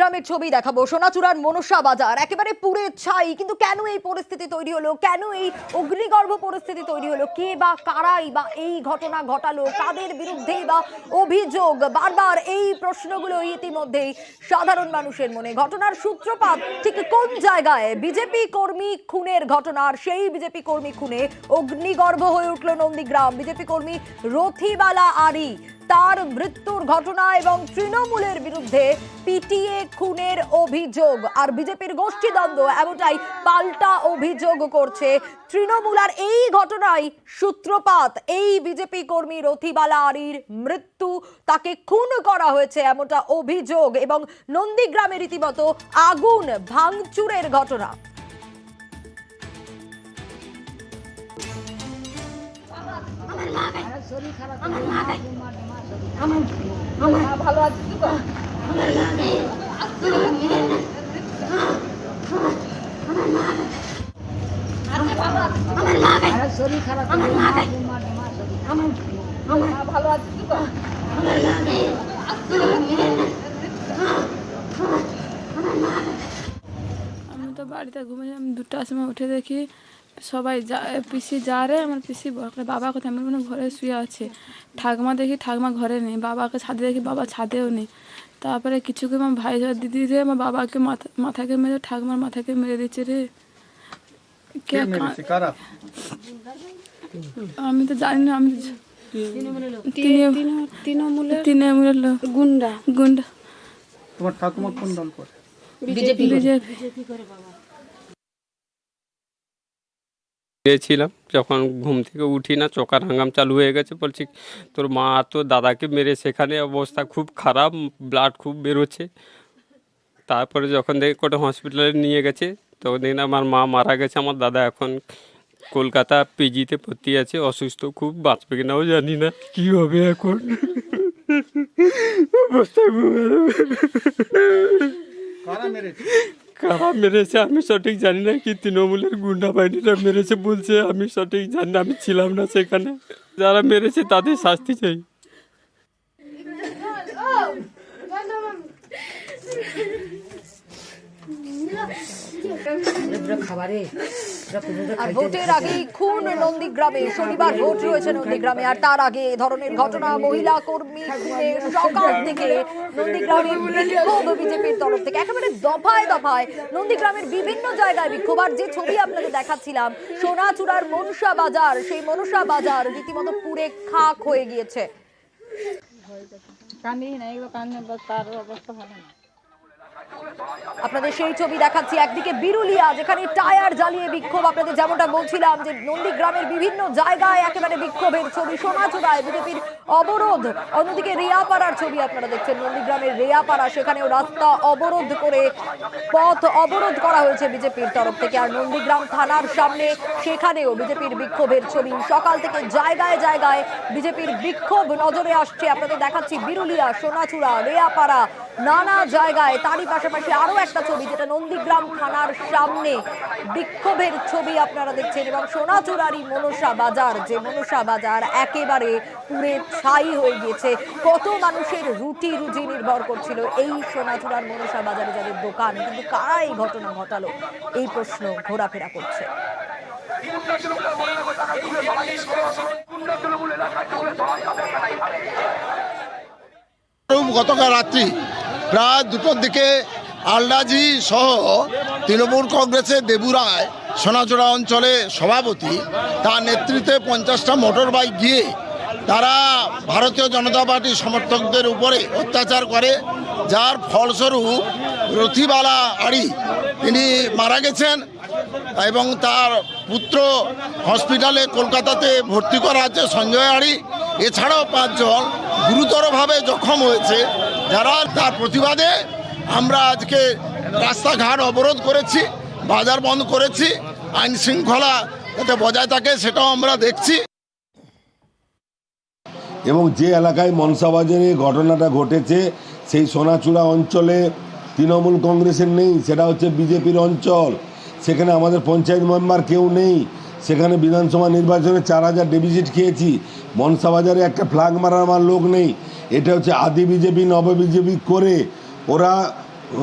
নন্দীগ্রামের ছবি দেখাবো। সোনাচূড়ার মনসা বাজার একেবারে পুড়ে ছাই। কিন্তু কেন এই পরিস্থিতি তৈরি হলো, কেন এই অগ্নিগর্ভ পরিস্থিতি তৈরি হলো, কে বা কারাই বা এই ঘটনা ঘটালো, কাদের বিরুদ্ধেই বা অভিযোগ, বারবার এই প্রশ্নগুলো ইতিমধ্যেই সাধারণ মানুষের মনে। ঘটনার সূত্রপাত ঠিক কোন জায়গায়? বিজেপি কর্মী খুনের ঘটনার সেই বিজেপি কর্মী খুনে অগ্নিগর্ভ হয়ে উঠল নন্দীগ্রাম। বিজেপি কর্মী রথিবালা আরি তার মৃত্যুর ঘটনা এবং তৃণমূলের বিরুদ্ধে পিটিএ খুনের অভিযোগ আর বিজেপির গোষ্ঠীদ্বন্দ্ব এমনটাই পাল্টা অভিযোগ করছে তৃণমূল। আর এই ঘটনায় সূত্রপাত এই বিজেপি কর্মী রথিবালা আরির মৃত্যু, তাকে খুন করা হয়েছে এমনটা অভিযোগ এবং নন্দীগ্রামে রীতিমতো আগুন ভাঙচুরের ঘটনা। ভালো আছে তো শরীর খারাপ ভালো আছে তো আমি তো বাড়িতে ঘুমিয়েছিলাম, 2টার সময় উঠে দেখি সবাই পিসি যা রে আমার পিসি বাবা কোথায়, আমার মনে ঘরে শুয়ে আছে। ঠাকমা দেখি ঠাকমা ঘরে নেই, বাবাকে ছাদে দেখি বাবা ছাদেও নেই। তারপরে কিছুক্ষণ আমার ভাই দিদি রে আমার বাবাকে মাথাকে মেরে ঠাকমার মাথাকে মেরে দিচ্ছে রে। আমি তো জানি না, আমি তৃণমূলের লোক গুন্ডা। তোমার ঠাকুমা কোন দল করে? বিজেপি করে বাবা। গিয়েছিলাম, যখন ঘুম থেকে উঠি না চোখার হাঙ্গাম চালু হয়ে গেছে, বলছি তোর মা তো দাদাকে মেরে, সেখানে অবস্থা খুব খারাপ, ব্লাড খুব বেরোচ্ছে। তারপরে যখন দেখি কোটা হসপিটালে নিয়ে গেছে তখন দেখি আমার মা মারা গেছে, আমার দাদা এখন কলকাতা পিজিতে ভর্তি আছে, অসুস্থ খুব, বাঁচবে কিনাও জানি না, কী হবে এখন অবস্থা কারা মেরেছে আমি সঠিক জানি না, কি তৃণমূলের গুন্ডা বাহিনীরা মেরেছে বলছে, আমি সঠিক জানি না, আমি ছিলাম না সেখানে। যারা মেরেছে তাদের শাস্তি চাই। আর ভোটের আগেই খুন নন্দীগ্রামে। শনিবার ভোট রয়েছে নন্দীগ্রামে, আর তার আগে এ ধরনের ঘটনা। মহিলা কর্মী খুনে সকাল থেকে নন্দীগ্রামের বিক্ষোভ বিজেপির তরফ থেকে, একেবারে দফায় দফায় নন্দীগ্রামের বিভিন্ন জায়গায় বিক্ষোভ। আর যে ছবি আপনাদের দেখাচ্ছিলাম সোনাচূড়ার মনসা বাজার, সেই মনসা বাজার রীতিমতো পুড়ে খাক হয়ে গিয়েছে। আপনাদের সেই ছবি দেখাচ্ছি, একদিকে বিরুলিয়া যেখানে টায়ার জ্বালিয়ে বিক্ষোভ, আপনাদের যেমনটা বলছিলাম যে নন্দীগ্রামের বিভিন্ন জায়গায় একেবারে বিক্ষোভের ছবি। সোনাচূড়ায় বিজেপির অবরোধ, অন্যদিকে রেয়াপাড়ার ছবি আপনারা দেখছেন, নন্দীগ্রামের রেয়াপাড়া, সেখানেও রাস্তা অবরোধ করে পথ অবরোধ করা হয়েছে বিজেপির তরফ থেকে। আর নন্দীগ্রাম থানার সামনে সেখানেও বিজেপির বিক্ষোভের ছবি। সকাল থেকে জায়গায় জায়গায় বিজেপির বিক্ষোভ নজরে আসছে। আপনাদের দেখাচ্ছি বিরুলিয়া, সোনাচূড়া, রেয়াপাড়া, নানা জায়গায়। তারই পাশাপাশি আরো একটা ছবি যেটা নন্দীগ্রাম থানার সামনে বিক্ষোভের ছবি আপনারা দেখছেন। এবং সোনাচূড়ারই মনসা বাজার, যে মনসা বাজার একেবারে পুড়ে ছাই হয়ে গিয়েছে। কত মানুষের রুটি রুজি নির্ভর করছিল এই সোনাচূড়ার মনসা বাজারে যাদের দোকান, কিন্তু কারা এই ঘটনা ঘটালো এই প্রশ্ন ঘোরাফেরা করছে। গতকাল রাত্রি প্রায় 2টোর দিকে আলডাজি সহ তৃণমূল কংগ্রেসের দেবু রায়, সোনাচূড়া অঞ্চলে সভাপতি, তার নেতৃত্বে 50টা মোটর বাইক গিয়ে তারা ভারতীয় জনতা পার্টির সমর্থকদের উপরে অত্যাচার করে, যার ফলস্বরূপ রথিবালা আরি তিনি মারা গেছেন এবং তার পুত্র হসপিটালে কলকাতাতে ভর্তি করা আছে, সঞ্জয় আরি। এছাড়াও 5 জন গুরুতরভাবে জখম হয়েছে, যারা তার প্রতিবাদে আমরা আজকে রাস্তাঘাট অবরোধ করেছি, বাজার বন্ধ করেছি, আইন শৃঙ্খলা যাতে বজায় থাকে সেটাও আমরা দেখছি। এবং যে এলাকায় মনসা বাজারে ঘটনাটা ঘটেছে সেই সোনাচূড়া অঞ্চলে তৃণমূল কংগ্রেসের নেই, সেটা হচ্ছে বিজেপির অঞ্চল। সেখানে আমাদের পঞ্চায়েত মেম্বার কেউ নেই, সেখানে বিধানসভা নির্বাচনে 4000 ডিভিজিট খেয়েছি। মনসা বাজারে একটা ফ্ল্যাগ মারার আমার লোক নেই। এটা হচ্ছে আদি বিজেপি নব বিজেপি করে ওরা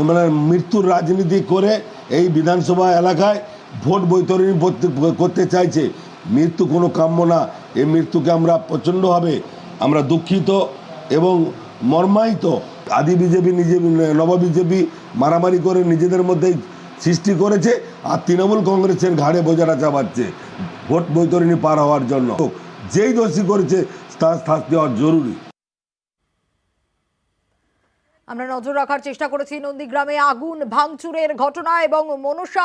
মানে মৃত্যুর রাজনীতি করে এই বিধানসভা এলাকায় ভোট বৈতরণী করতে চাইছে। মৃত্যু কোনো কাম্য না। এই মৃত্যুকে আমরা প্রচণ্ডভাবে আমরা দুঃখিত এবং মর্মাহিত। আদি বিজেপি নব বিজেপি মারামারি করে নিজেদের মধ্যেই সৃষ্টি করেছে, আর তৃণমূল কংগ্রেসের ঘাড়ে বোঝাটা চাপাচ্ছে ভোট বৈতরণী পার হওয়ার জন্য। যেই দোষী করেছে তার শাস্তি হওয়া জরুরি। আমরা নজর রাখার চেষ্টা করেছি নন্দীগ্রামে আগুন ভাঙচুরের ঘটনা এবং মনসা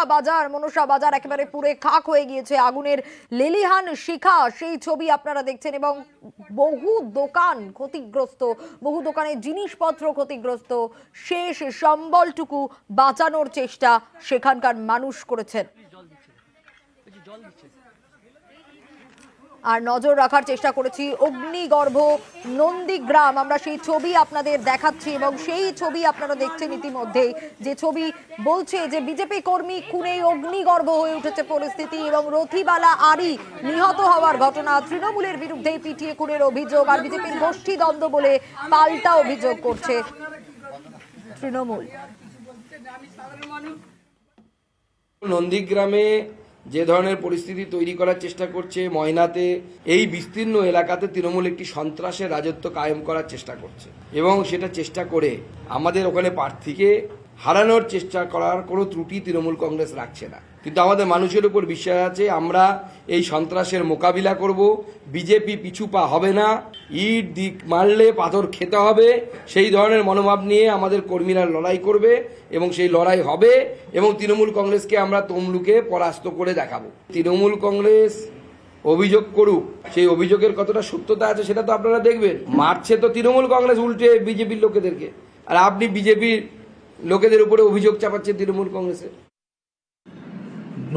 বাজার একেবারে পুরে খাক হয়ে গিয়েছে আগুনের লেলিহান শিখা, সেই ছবি আপনারা দেখছেন এবং বহু দোকান ক্ষতিগ্রস্ত, বহু দোকানের জিনিসপত্র ক্ষতিগ্রস্ত। শেষ সম্বলটুকু বাঁচানোর চেষ্টা সেখানকার মানুষ করেছেন। আর নজর রাখার চেষ্টা করেছি অগ্নিগর্ভ নন্দীগ্রাম, আমরা সেই ছবি আপনাদের দেখাচ্ছি এবং সেই ছবি আপনারা দেখছেন ইতিমধ্যেই, যে ছবি বলছে যে বিজেপি কর্মী খুনে অগ্নিগর্ভ হয়ে উঠেছে পরিস্থিতি এবং রথিবালা আরি নিহত হওয়ার ঘটনা। তৃণমূলের বিরুদ্ধে পিটিয়ে খুনের অভিযোগ, আর বিজেপির গোষ্ঠী দ্বন্দ্ব বলে পাল্টা অভিযোগ করছে তৃণমূল। নন্দীগ্রামে যে ধরনের পরিস্থিতি তৈরি করার চেষ্টা করছে, ময়নাতে, এই বিস্তীর্ণ এলাকাতে তৃণমূল একটি সন্ত্রাসের রাজত্ব কায়েম করার চেষ্টা করছে এবং সেটা চেষ্টা করে আমাদের ওখানে প্রার্থীকে হারানোর চেষ্টা করার কোনো ত্রুটি তৃণমূল কংগ্রেস রাখছে না। কিন্তু আমাদের মানুষের উপর বিশ্বাস আছে, আমরা এই সন্ত্রাসের মোকাবিলা করব। বিজেপি পিছু পা হবে না, ইট দিক মারলে পাথর খেতে হবে, সেই ধরনের মনোভাব নিয়ে আমাদের কর্মীরা লড়াই করবে এবং সেই লড়াই হবে এবং তৃণমূল কংগ্রেসকে আমরা তমলুকে পরাস্ত করে দেখাবো। তৃণমূল কংগ্রেস অভিযোগ করুক, সেই অভিযোগের কতটা সত্যতা আছে সেটা তো আপনারা দেখবেন। মারছে তো তৃণমূল কংগ্রেস উল্টে বিজেপির লোকেদেরকে, আর আপনি বিজেপির লোকেদের উপরে অভিযোগ চাপাচ্ছেন তৃণমূল কংগ্রেসের।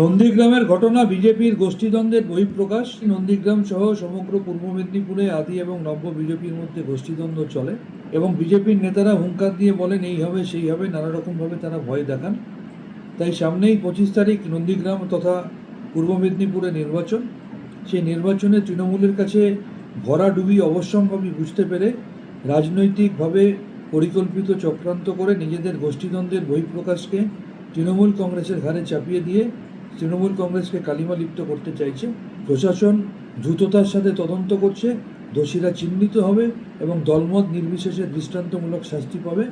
নন্দীগ্রামের ঘটনা বিজেপির গোষ্ঠীদ্বন্দ্বের বহিঃপ্রকাশ। নন্দীগ্রাম সহ সমগ্র পূর্ব মেদিনীপুরে আদি এবং নব্য বিজেপির মধ্যে গোষ্ঠীদ্বন্দ্ব চলে এবং বিজেপির নেতারা হুঙ্কার দিয়ে বলেন এই হবে সেই হবে, নানা রকমভাবে তারা ভয় দেখান। তাই সামনেই 25 তারিখ নন্দীগ্রাম তথা পূর্ব মেদিনীপুরে নির্বাচন। সেই নির্বাচনে তৃণমূলের কাছে ভরাডুবি অবশ্যম্ভাবী বুঝতে পেরে রাজনৈতিকভাবে পরিকল্পিত চক্রান্ত করে নিজেদের গোষ্ঠীদ্বন্দ্বের বহিঃপ্রকাশকে তৃণমূল কংগ্রেসের ঘাড়ে চাপিয়ে দিয়ে তৃণমূল কংগ্রেসকে কালিমা লিপ্ত করতে চাইছে। প্রশাসন দ্রুততার সাথে তদন্ত করছে, দোষীরা চিহ্নিত হবে এবং দলমত নির্বিশেষে দৃষ্টান্তমূলক শাস্তি পাবে।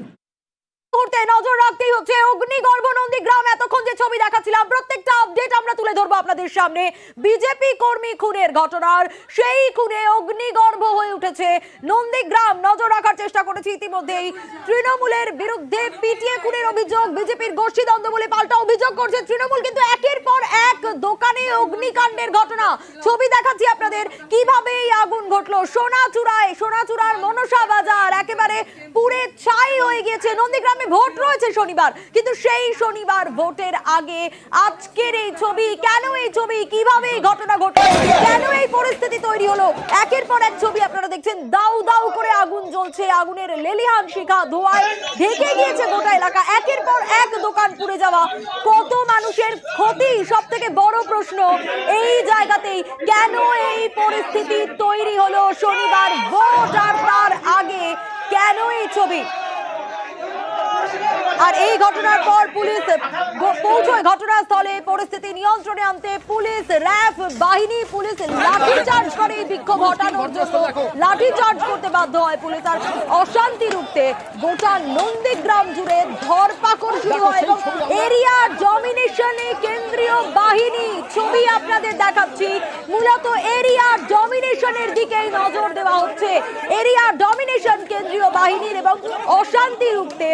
নজর রাখতেই হচ্ছে অগ্নিগর্ভ নন্দীগ্রাম। এতক্ষণ যে ছবি দেখাচ্ছিলাম প্রত্যেকটা আপডেট আমরা তুলে ধরবো আপনাদের সামনে। বিজেপি কর্মী খুনের ঘটনার সেই খুনে অগ্নিগর্ভ হয়ে উঠেছে নন্দীগ্রাম। নজর রাখার চেষ্টা করেছি ইতিমধ্যেই। তৃণমূলের বিরুদ্ধে পিটিয়ে খুনের অভিযোগ, বিজেপির গোষ্ঠীদ্বন্দ্ব বলে পাল্টা অভিযোগ করছে তৃণমূল। কিন্তু একের পর এক দোকানে অগ্নিকাণ্ডের ঘটনা, ছবি দেখাচ্ছি আপনাদের কিভাবে এই আগুন ঘটলো। সোনাচূড়ার মনসা বাজার একেবারে পুড়ে ছাই হয়ে গেছে। নন্দীগ্রামে ভোট রয়েছে শনিবার, কিন্তু সেই শনিবার ভোটের আগে আজকের এই ছবি। কেন এই ছবি, কিভাবে এই ঘটনা ঘটলো, কেন এই পরিস্থিতি তৈরি হলো, একের পর এক ছবি আপনারা দেখছেন। দাউ দাউ করে আগুন জ্বলছে, আগুনের লেলিহান শিখা ধোঁয়ায় ঢেকে গিয়েছে গোটা এলাকা। একের পর এক দোকান পুড়ে যাওয়া, কত মানুষের ক্ষতি, সব থেকে বড় প্রশ্ন এই জায়গাতেই কেন এই পরিস্থিতি তৈরি হলো শনিবার ভোট আর তার আগে, কেন এই ছবি। আর এই ঘটনার পর পুলিশ পৌঁছয় ঘটনাস্থলে। পরিস্থিতি নিয়ন্ত্রণে আনতে পুলিশ, র্যাব বাহিনী, পুলিশ লাঠিচার্জ করে এই বিক্ষোভ হটানোর জন্য। লাঠিচার্জ করতে বাধ্য হয় পুলিশ। আর অশান্তি রুখতে গোটা নন্দীগ্রাম জুড়ে ধরপাকড় শুরু হয় এবং এরিয়া ডমিনেশনে কেন্দ্রীয় বাহিনী, ছবি আপনাদের দেখাচ্ছি, মূলত এরিয়া ডমিনেশনের দিকেই নজর দেওয়া হচ্ছে। এরিয়া ডমিনেশন কেন্দ্রীয় বাহিনীর এবং অশান্তি রুখতে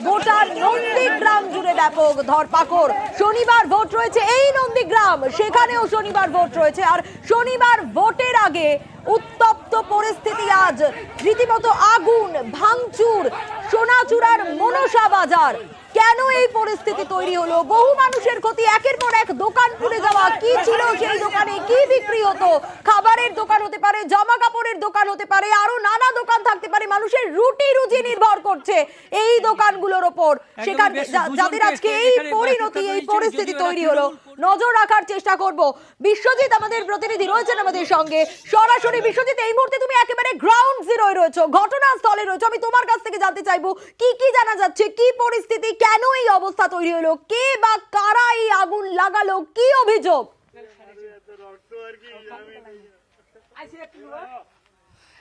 গোটা নন্দীগ্রাম জুড়ে ব্যাপক ধরপাকড়। শনিবার ভোট রয়েছে এই নন্দীগ্রাম, সেখানেও শনিবার ভোট রয়েছে। আর শনিবার ভোটের আগে উত্তপ্ত পরিস্থিতি, আজ রীতিমতো আগুন ভাঙচুর সোনাচূড়ার মনসা বাজার। কেন এই পরিস্থিতি তৈরি হলো, বহু মানুষের ক্ষতি, একের পর এক দোকান পুড়ে যাওয়া। কি ছিল সেই দোকানে, কি বিক্রি হতো? খাবারের দোকান হতে পারে, জামা কাপড়ের দোকান হতে পারে, আরো নানা দোকান থাকতে পারে। মানুষের রুটি রুজি নির্ভর করছে এই দোকানগুলোর ওপর। সেখানে যাদের আজকে এই পরিণতি, এই পরিস্থিতি তৈরি হলো, নজর রাখার চেষ্টা করব। বিশ্বজিৎ আমাদের প্রতিনিধি রয়েছেন আমাদের সঙ্গে সরাসরি। বিশ্বজিৎ, এই মুহূর্তে তুমি একেবারে গ্রাউন্ড জিরোয় রয়েছো, ঘটনাস্থলে রয়েছো। আমি তোমার কাছ থেকে জানতে চাইবো কি কি জানা যাচ্ছে, কি পরিস্থিতি, কেন এই অবস্থা তৈরি হলো, কে বা কারা এই আগুন লাগালো, কি অভিযোগ?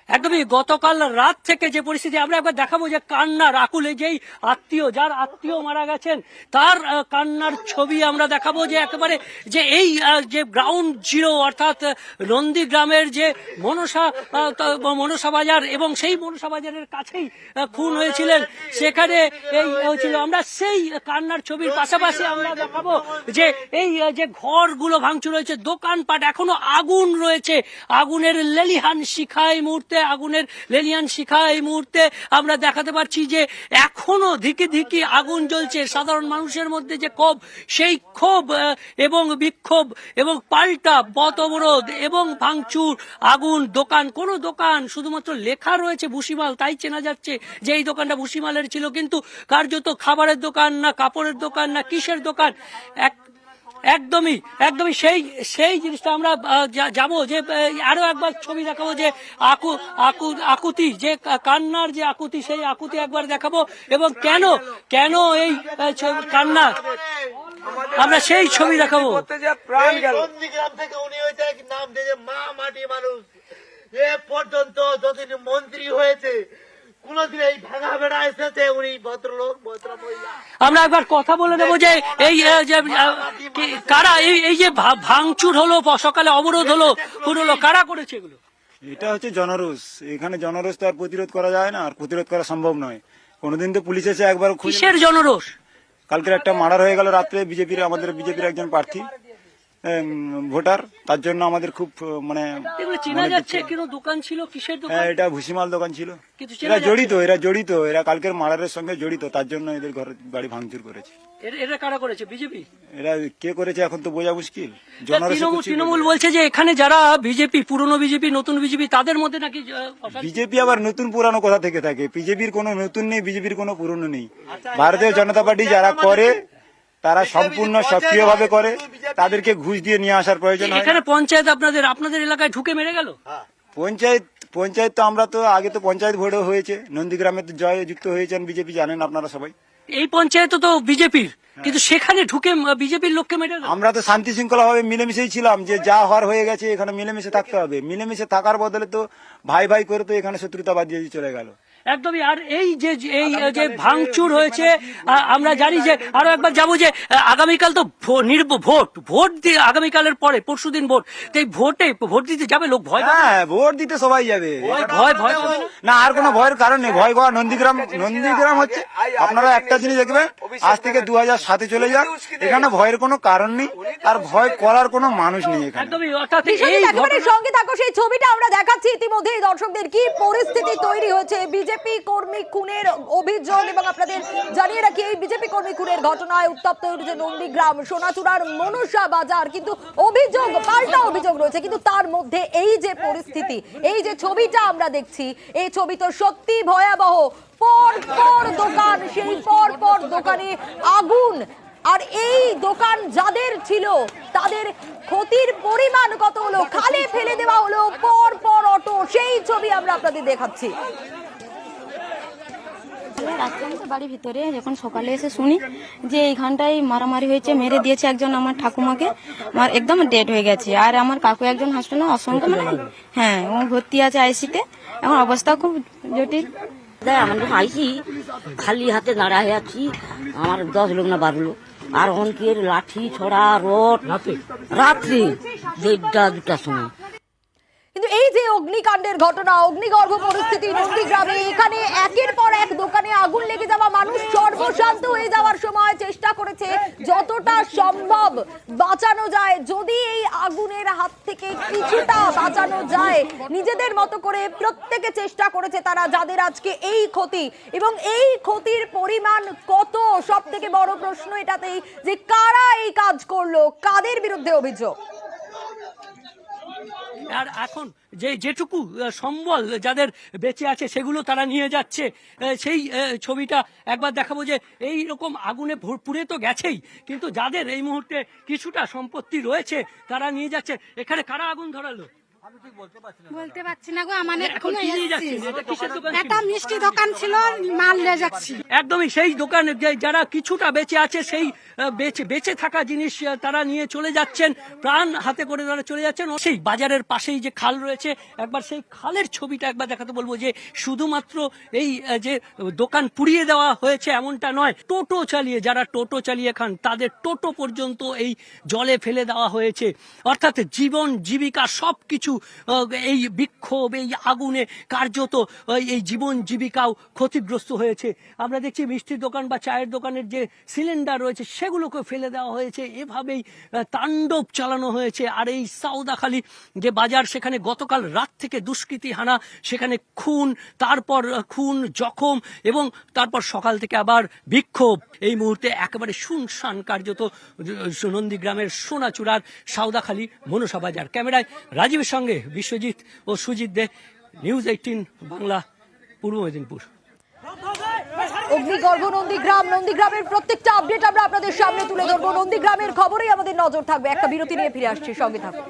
একদমই গতকাল রাত থেকে যে পরিস্থিতি আমরা একবার দেখাবো যে কান্নার আকুলে যেই আত্মীয়, যার আত্মীয় মারা গেছেন তার কান্নার ছবি আমরা দেখাবো, যে একেবারে যে এই যে গ্রাউন্ড জিরো অর্থাৎ নন্দীগ্রামের যে মনসা বাজার এবং সেই মনসা বাজারের কাছেই খুন হয়েছিলেন, সেখানে এই হয়েছিল। আমরা সেই কান্নার ছবির পাশাপাশি আমরা দেখাবো যে এই যে ঘরগুলো ভাঙচুর হয়েছে, দোকানপাট এখনো আগুন রয়েছে, আগুনের লেলিহান শিখা এই মুহূর্তে, আগুনের লেলিয়ান শিখা এই মুহূর্তে আমরা দেখাতে পারছি যে এখনো ধিকি ধিকি আগুন জ্বলছে। সাধারণ মানুষের মধ্যে যে ক্ষোভ, সেই ক্ষোভ এবং বিক্ষোভ এবং পাল্টা পথ অবরোধ এবং ভাঙচুর, আগুন, দোকান, কোন দোকান শুধুমাত্র লেখা রয়েছে ভুসিমাল তাই চেনা যাচ্ছে যে এই দোকানটা ভুসিমালের ছিল, কিন্তু কার্যত খাবারের দোকান না কাপড়ের দোকান না কিসের দোকান, একদমই সেই জিনিসটা আমরা যাবো যে আরো একবার ছবি দেখাবো যে আকুতি, যে কান্নার যে আকুতি, সেই আকুতি একবার দেখাবো এবং কেন এই কান্না আমরা সেই ছবি দেখাবো। নন্দীগ্রাম থেকে উনি হয়েছে নাম দিয়ে মা মাটি মানুষ, এ পর্যন্ত যতদিন মন্ত্রী হয়েছে কোনদিন এই ভাঙা বেড়া এসেছে উনি ভদ্রলোক ভদ্র মহিলা। আমরা একবার কথা বলে নেবো যে এই যে কারা এই যে ভাঙচুর হলো, সকালে অবরোধ হলো, কারা করেছে এগুলো? এটা হচ্ছে জনরোষ। এখানে জনরোষ তো আর প্রতিরোধ করা যায় না, আর প্রতিরোধ করা সম্ভব নয়। কোনোদিন তো পুলিশ এসে একবার কিসের জনরোষ? কালকের একটা মার্ডার হয়ে গেল রাত্রে, আমাদের বিজেপির একজন প্রার্থী ভোটার, তার জন্য আমাদের খুব মানে চেনা যাচ্ছে কেন দোকান ছিল, কিসের দোকান? এটা ভুসিমাল দোকান ছিল। এরা জড়িত, এরা কালকের মার্ডারের সঙ্গে জড়িত, তার জন্য এদের ঘর বাড়ি ভাঙচুর করেছে। এরা কারা করেছে? বিজেপি? এরা কে করেছে এখন তো বোঝা মুশকিল। তৃণমূল বলছে যে এখানে যারা বিজেপি, পুরনো বিজেপি, নতুন বিজেপি, তাদের মধ্যে নাকি বিজেপি আবার নতুন পুরানো কথা থেকে থাকে। বিজেপির কোনো নতুন নেই, বিজেপির কোনো পুরনো নেই। ভারতীয় জনতা পার্টি যারা করে তারা সম্পূর্ণ সক্রিয়ভাবে করে, তাদেরকে ঘুষ দিয়ে নিয়ে আসার প্রয়োজন হয়। এখানে পঞ্চায়েত আপনাদের এলাকায় ঢুকে মেরে গেল। পঞ্চায়েত তো আমরা তো আগে তো পঞ্চায়েত ভোটও হয়েছে, নন্দীগ্রামে তো জয় যুক্ত হয়েছেন বিজেপি, জানেন আপনারা সবাই। এই পঞ্চায়েত তো বিজেপির, কিন্তু সেখানে ঢুকে বিজেপির লোককে মেরে গেল। আমরা তো শান্তি শৃঙ্খলা ভাবে মিলেমিশেই ছিলাম, যে যা হওয়ার হয়ে গেছে, এখানে মিলেমিশে থাকতে হবে। মিলেমিশে থাকার বদলে তো ভাই ভাই করে তো এখানে শত্রুতা বাঁধিয়ে চলে গেল। একদমই। আর এই যে ভাঙচুর হয়েছে, আমরা জানি যে আরো একবার যাবো যে আগামীকাল তো ভোট দিয়ে আগামীকালের পরে পরশুদিন ভোট, এই ভোট দিতে যাবে লোক, ভয়? হ্যাঁ, ভোট দিতে সবাই যাবে, ভয় না, আর কোনো ভয়ের কারণ নেই। ভয় করা নন্দীগ্রাম হচ্ছে, আপনারা একটা জিনিস দেখবেন, আজ থেকে 2007-এ চলে যান, এখানে ভয়ের কোনো কারণ নেই, আর ভয় করার কোনো মানুষ নেই এখানে। একদমই। অর্থাৎ সঙ্গে থাকো, সেই ছবিটা আমরা দেখাচ্ছি ইতিমধ্যে দর্শকদের, কি পরিস্থিতি তৈরি হয়েছে বিজেপি কর্মী খুনের অভিযোগ। এবং আপনাদের জানিয়ে রাখি, এই বিজেপি কর্মী খুনের ঘটনায় উত্তপ্ত হয়েছে নন্দীগ্রাম, সোনাচূড়ার মনসা বাজার, কিন্তু অভিযোগ, পাল্টা অভিযোগ রয়েছে। কিন্তু তার মধ্যে এই যে পরিস্থিতি, এই যে ছবিটা আমরা দেখছি, এই ছবি তো সত্যি ভয়াবহ। পর দোকান, সেই পর দোকানে আগুন, আর এই দোকান যাদের ছিল তাদের ক্ষতির পরিমাণ কত হলো, খালে ফেলে দেওয়া হলো পর অটো, সেই ছবি আমরা আপনাদের দেখাচ্ছি। বাড়ির ভিতরে যখন সকালে এসে শুনি যে এইখানটায় মারামারি হয়েছে, মেরে দিয়েছে একজন আমার ঠাকুমাকে, আমার একদম ডেড হয়ে গেছে। আর আমার কাকু একজন হাসপাতালে অসংখ্য, মানে হ্যাঁ, ও ভর্তি আছে আইসিতে, এখন অবস্থা খুব জটিল। আমার আইসি খালি হাতে দাঁড়ায় আছি, আমার 10 লোক না 12 লোক, আর অনেকের লাঠি ছড়া রড রাত্রি 1:30-2টার সময়। কিন্তু এই যে অগ্নিকাণ্ডের ঘটনা, অগ্নিগর্ভ পরিস্থিতি নন্দীগ্রামে, এখানে একের পর এক দোকানে আগুন লেগে যাওয়া, মানুষ সর্বশান্ত হয়ে যাওয়ার সময় চেষ্টা করেছে যতটা সম্ভব বাঁচানো যায়, যদি এই আগুনের হাত থেকে কিছুটা বাঁচানো যায়, নিজেদের মতো করে প্রত্যেকে চেষ্টা করেছে তারা, যাদের আজকে এই ক্ষতি। এবং এই ক্ষতির পরিমাণ কত, সব থেকে বড় প্রশ্ন এটাতেই যে কারা এই কাজ করলো, কাদের বিরুদ্ধে অভিযোগ। আর এখন যেটুকু সম্বল যাদের বেঁচে আছে সেগুলো তারা নিয়ে যাচ্ছে, সেই ছবিটা একবার দেখাবো যে এই রকম আগুনে পুড়ে তো গেছেই, কিন্তু যাদের এই মুহূর্তে কিছুটা সম্পত্তি রয়েছে তারা নিয়ে যাচ্ছে। এখানে কারা আগুন ধরালো? বলতে পারছি না গো, আমাদের এখন কি নিয়ে যাচ্ছেন? এটা কিসের দোকান ছিল? একটা মিষ্টি দোকান ছিল, মাল নিয়ে যাচ্ছি। একদমই সেই দোকানে যারা কিছুটা বেঁচে আছে সেই বেঁচে থাকা জিনিস তারা নিয়ে চলে যাচ্ছেন, প্রাণ হাতে করে তারা চলে যাচ্ছেন। সেই বাজারের পাশেই যে খাল রয়েছে, একবার সেই খালের ছবিটা একবার দেখাতে বলবো, যে শুধুমাত্র এই যে দোকান পুড়িয়ে দেওয়া হয়েছে এমনটা নয়, টোটো চালিয়ে যারা টোটো চালিয়ে খান তাদের টোটো পর্যন্ত এই জলে ফেলে দেওয়া হয়েছে। অর্থাৎ জীবন জীবিকা সবকিছু এই বিক্ষোভ, এই আগুনে কার্যত এই জীবন জীবিকাও ক্ষতিগ্রস্ত হয়েছে। আমরা দেখছি মিষ্টির দোকান বা চায়ের দোকানের যে সিলিন্ডার রয়েছে সেগুলোকে ফেলে দেওয়া হয়েছে, এভাবেই তাণ্ডব চালানো হয়েছে। আর এই সাউদাখালী যে বাজার, সেখানে গতকাল রাত থেকে দুষ্কৃতী হানা, সেখানে খুন, তারপর খুন, জখম এবং তারপর সকাল থেকে আবার বিক্ষোভ। এই মুহূর্তে একেবারে শুনশান কার্যত নন্দীগ্রামের সোনাচূড়ার সাউদাখালী মনসা বাজার। ক্যামেরায় রাজীবের সঙ্গে বিশ্বজিৎ ও সুজিত দে, নিউজ 18 বাংলা, পূর্ব মেদিনীপুর। অগ্নিগর্ভ নন্দীগ্রামের প্রত্যেকটা আপডেট আমরা আপনাদের সামনে তুলে ধরবো। নন্দীগ্রামের খবরেই আমাদের নজর থাকবে। একটা বিরতি নিয়ে ফিরে আসছি, সঙ্গে থাকুন।